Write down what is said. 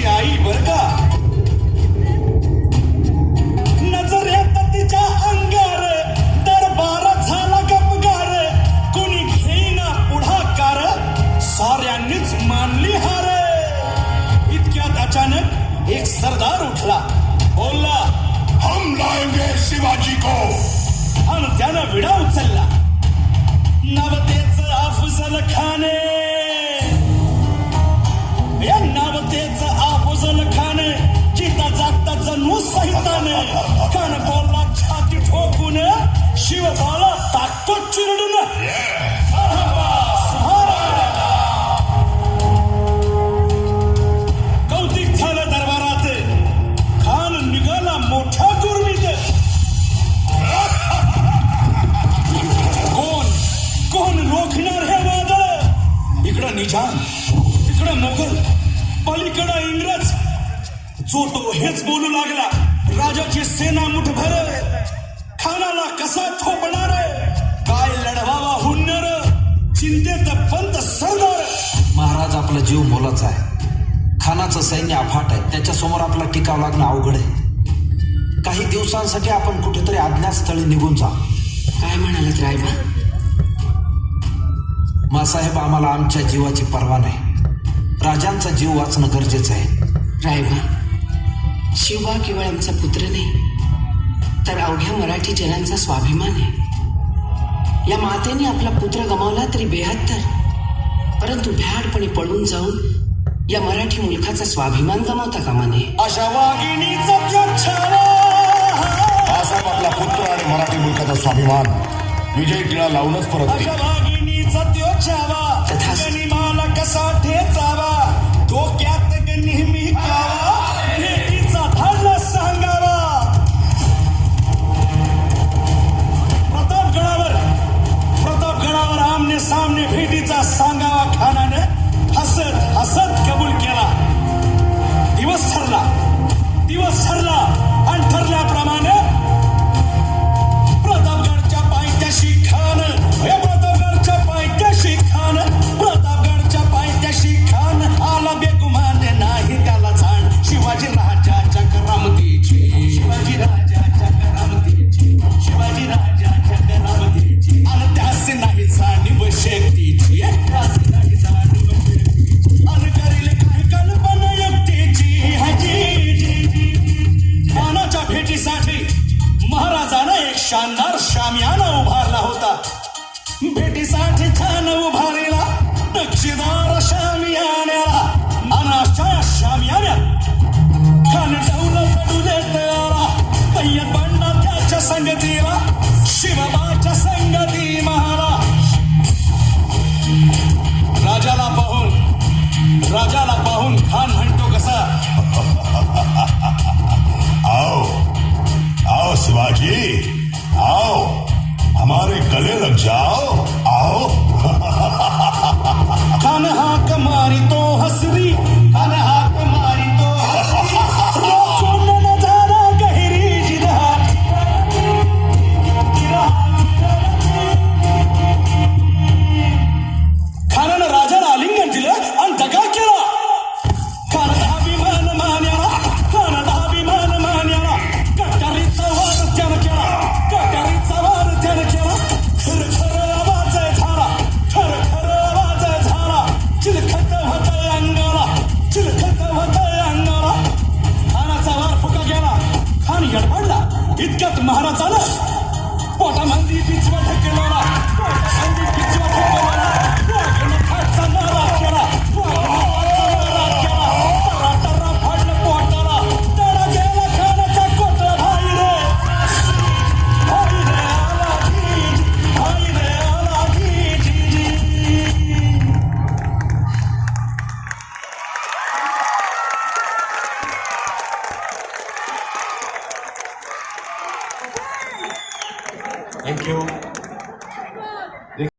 माझी आई बर का. नजरेत तिच्या अंगार दरबार झाला गपगार. कोणी घेईना पुढाकार, साऱ्यांनीच मानली हार. इतक्यात अचानक एक सरदार उठला, बोलला, हम लाएंगे शिवाजी को. आणि त्यानं विडा उचलला. नवतेच अफजल खान, या नवतेच अफजल खान, जिता जागता जणू सैतान. कान बोलला छाती ठोकून, शिवबाला टाकतो चिरडून. कौतिक झालं दरबारात. खान निघाला मोठ्या गुरमीत. कोण रोखणार हे वादळ. इकडं निजाम, तिकडं मोगल, पलीकडं इंग्रज. जो तो हेच बोलू लागला, राजाची सेना मुठभर. खानाला कसा थोपणार, काय लढवावा हुन्नर. चिंतेत पंत सरदार. महाराज, आपला जीव मोलाचा आहे. खानाचं सैन्य अफाट आहे, त्याच्यासमोर आपला टिकाव लागणं अवघड आहे. काही दिवसांसाठी आपण कुठेतरी अज्ञात स्थळी निघून जा. काय म्हणालात रायबा? मासाहेब, आम्हाला आमच्या जीवाची पर्वा नाही. राजांचा जीव वाचणं गरजेचं आहे. रायबा, शिवबा केवळ आमचा पुत्र नाही, तर अवघ्या मराठी जनांचा स्वाभिमान आहे. या मातेने आपला पुत्र गमावला तरी 72, परंतु भ्याडपणे पळून जाऊन या मराठी मुलखाचा स्वाभिमान गमावता कामा नये. अशा वाघिणीचा त्याग छावा. बाळासाहेब आपला पुत्र आणि मराठी मुलकाचा स्वाभिमान विजय टिळा लावूनच परततील. अशा वाघिणीचा त्यो छावा. तथास्तु. गनिमाला कसा ठेचावा, डोक्यात नेहमी कावा. भेटीचा धाडला सांगावा. प्रतापगडावर आमने सामने भेटीचा सांगावा. खानाने हसत हसत कबूल केला. दिवस ठरला आणि ठरल्याप्रमाणे प्रतापगडच्या पायथ्याशी खान, प्रतापगडच्या पायथ्याशी खान आला बेगुमान. नाही त्याला जाण शिवाजी राजाच्या करामतीची. आणि त्यास नाही जाणीव शेतीची. आणि करील काही कल्पना युक्तीची. खानाच्या भेटीसाठी महाराजानं एक शानदार शामियाना उभारला होता. भेटीसाठी खान उभारला नक्षीदार शामियान्याला. आणि अशा शामियान्यात खान डौल पडू देत आला. तय्यद बंडा त्याच्या संगतीला, शिवबाच्या संगती महारा. राजाला पाहून खान म्हणतो कसा, आओ शिवाजी, आओ हमारे गले लग जाओ. आओ. खान हाक मारी तो हसरी. खान हाक मारी तो हसरी. रोखून नजारा गहिरी जिरहात. खानानं राजाला आलिंगन दिलं आणि दगा केला. खानाचा अभिमान मान्याला. कटारीचा वार त्यानं केला. खर आवाज झाला. चिलखत होतय अंगाला. खानाचा वार फुका गेला. खान गडबडला. इतक्यात महाराजानं पोटामध्ये पिचवा ठेकेला. खाटचा नारा केला. टरा फाडलं पोटाला. तडा गेला खानाचा कोटला. भाई रे आला जी. Thank you.